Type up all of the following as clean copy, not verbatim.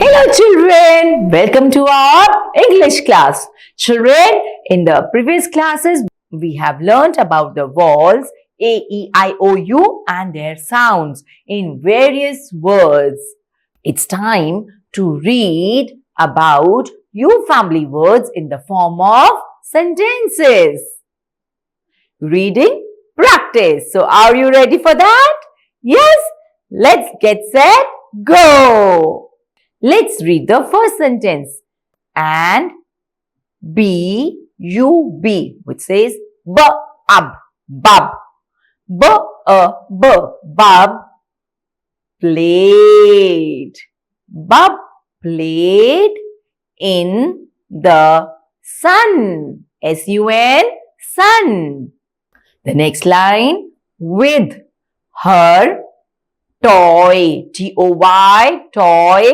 Hello children, welcome to our English class. Children, in the previous classes, we have learnt about the vowels A, E, I, O, U and their sounds in various words. It's time to read about U family words in the form of sentences. Reading practice. So, are you ready for that? Yes? Let's get set, go! Let's read the first sentence. And B-U-B, which says b-ab, bub. B-a-b, bub. Played. Bub played in the sun. S-U-N, sun. The next line, with her toy. T-O-Y, toy.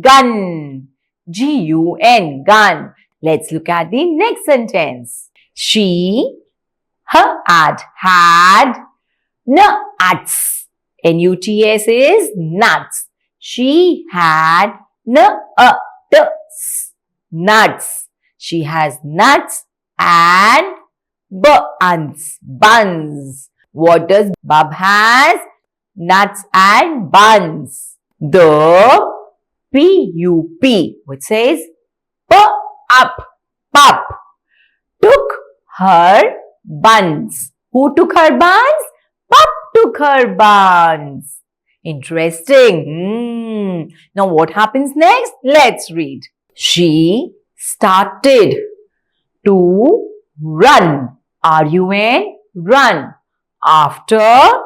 Gun. G-U-N, gun. Let's look at the next sentence. She had nuts. N-U-T-S is nuts. She had nuts. She has nuts and buns. What does Bub has? Nuts and buns. The P-U-P, which says p-up, pup, took her buns. Who took her buns? Pup took her buns. Interesting. Now what happens next? Let's read. She started to run. R-U-N, run. After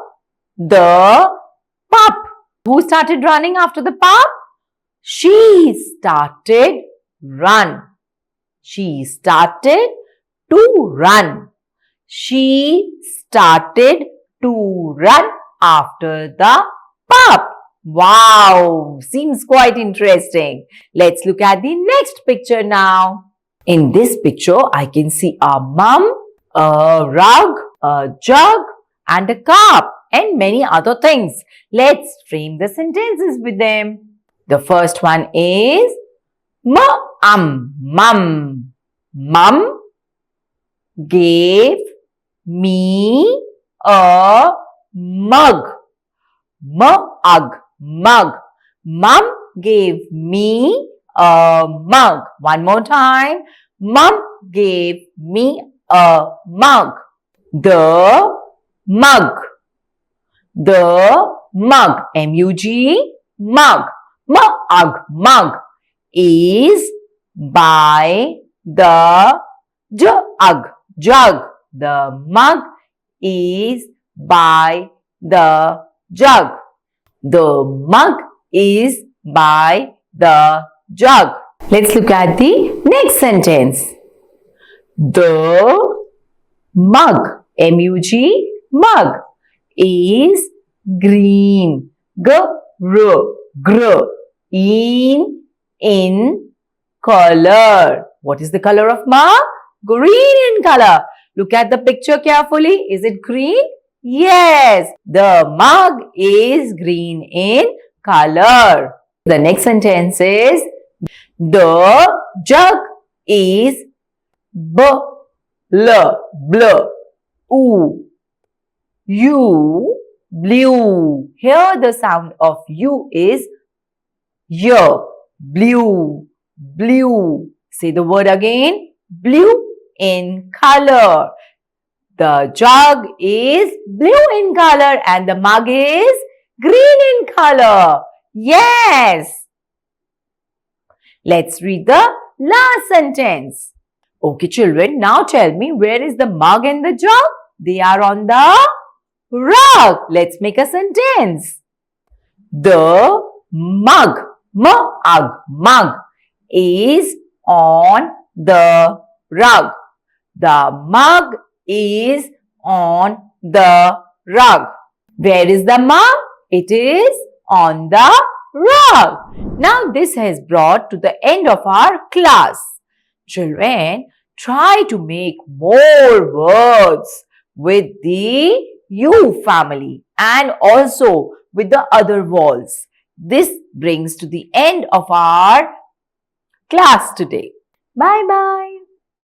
the pup. Who started running after the pup? She started run. She started to run. She started to run after the pup. Wow! Seems quite interesting. Let's look at the next picture now. In this picture, I can see a mum, a rug, a jug, and a cup, and many other things. Let's frame the sentences with them. The first one is mum. Mum gave me a mug. Mug. Mum gave me a mug. One more time. Mum gave me a mug. The mug. M-U-G, mug. Mug is by the jug. The mug is by the jug. The mug is by the jug. Let's look at the next sentence. The mug, M-U-G, mug, is green. Gr. In color. What is the color of mug? Green in color. Look at the picture carefully. Is it green? Yes. The mug is green in color. The next sentence is the jug is blue. Blue. Here the sound of U is Y. Blue. Say the word again. Blue in color. The jug is blue in color and the mug is green in color. Yes. Let's read the last sentence. Okay, children, now tell me, where is the mug and the jug? They are on the rug. Let's make a sentence. The mug is on the rug. The mug is on the rug. Where is the mug? It is on the rug. Now this has brought to the end of our class. Children, try to make more words with the U family and also with the other vowels. this brings to the end of our class today. Bye bye.